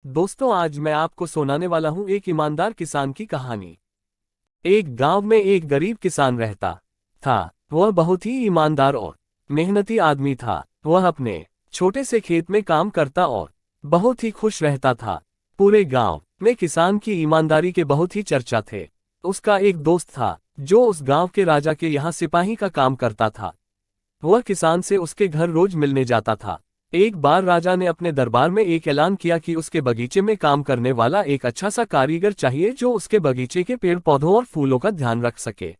दोस्तों, आज मैं आपको सुनाने वाला हूं एक ईमानदार किसान की कहानी। एक गांव में एक गरीब किसान रहता था। वह बहुत ही ईमानदार और मेहनती आदमी था। वह अपने छोटे से खेत में काम करता और बहुत ही खुश रहता था। पूरे गांव में किसान की ईमानदारी के बहुत ही चर्चा थे। उसका एक दोस्त था जो उस गांव के राजा के यहाँ सिपाही का काम करता था। वह किसान से उसके घर रोज मिलने जाता था। एक बार राजा ने अपने दरबार में एक ऐलान किया कि उसके बगीचे में काम करने वाला एक अच्छा सा कारीगर चाहिए जो उसके बगीचे के पेड़ पौधों और फूलों का ध्यान रख सके।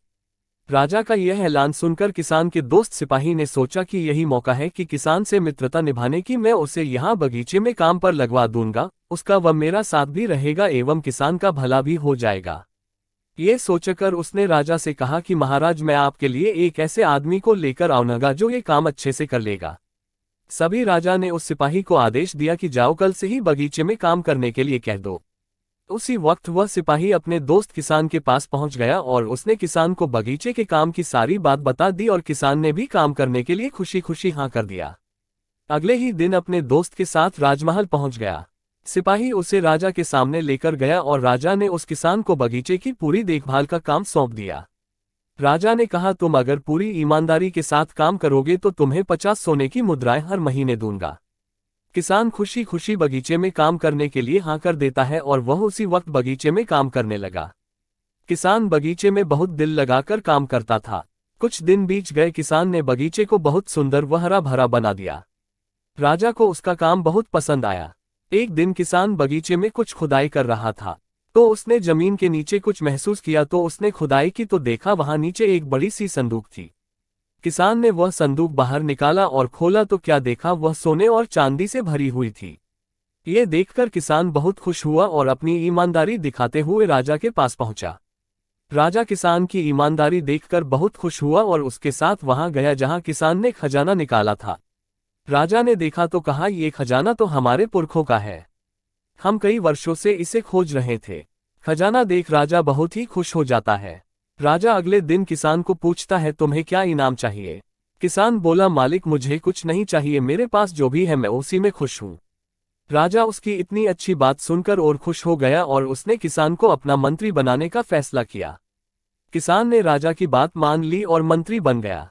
राजा का यह ऐलान सुनकर किसान के दोस्त सिपाही ने सोचा कि यही मौका है कि किसान से मित्रता निभाने की। मैं उसे यहाँ बगीचे में काम पर लगवा दूंगा, उसका वह मेरा साथ भी रहेगा एवं किसान का भला भी हो जाएगा। ये सोचकर उसने राजा से कहा कि महाराज, मैं आपके लिए एक ऐसे आदमी को लेकर आऊंगा जो ये काम अच्छे से कर लेगा। सभी राजा ने उस सिपाही को आदेश दिया कि जाओ, कल से ही बगीचे में काम करने के लिए कह दो। उसी वक्त वह सिपाही अपने दोस्त किसान के पास पहुंच गया और उसने किसान को बगीचे के काम की सारी बात बता दी और किसान ने भी काम करने के लिए खुशी खुशी हाँ कर दिया। अगले ही दिन अपने दोस्त के साथ राजमहल पहुंच गया। सिपाही उसे राजा के सामने लेकर गया और राजा ने उस किसान को बगीचे की पूरी देखभाल का काम सौंप दिया। राजा ने कहा, तुम अगर पूरी ईमानदारी के साथ काम करोगे तो तुम्हें 50 सोने की मुद्राएं हर महीने दूंगा। किसान खुशी खुशी बगीचे में काम करने के लिए हाँ कर देता है और वह उसी वक्त बगीचे में काम करने लगा। किसान बगीचे में बहुत दिल लगाकर काम करता था। कुछ दिन बीत गए। किसान ने बगीचे को बहुत सुंदर व हरा भरा बना दिया। राजा को उसका काम बहुत पसंद आया। एक दिन किसान बगीचे में कुछ खुदाई कर रहा था तो उसने जमीन के नीचे कुछ महसूस किया। तो उसने खुदाई की तो देखा वहां नीचे एक बड़ी सी संदूक थी। किसान ने वह संदूक बाहर निकाला और खोला तो क्या देखा, वह सोने और चांदी से भरी हुई थी। ये देखकर किसान बहुत खुश हुआ और अपनी ईमानदारी दिखाते हुए राजा के पास पहुंचा। राजा किसान की ईमानदारी देखकर बहुत खुश हुआ और उसके साथ वहां गया जहां किसान ने खजाना निकाला था। राजा ने देखा तो कहा, ये खजाना तो हमारे पुरखों का है, हम कई वर्षों से इसे खोज रहे थे। खजाना देख राजा बहुत ही खुश हो जाता है। राजा अगले दिन किसान को पूछता है, तुम्हें क्या इनाम चाहिए? किसान बोला, मालिक मुझे कुछ नहीं चाहिए, मेरे पास जो भी है मैं उसी में खुश हूँ। राजा उसकी इतनी अच्छी बात सुनकर और खुश हो गया और उसने किसान को अपना मंत्री बनाने का फैसला किया। किसान ने राजा की बात मान ली और मंत्री बन गया।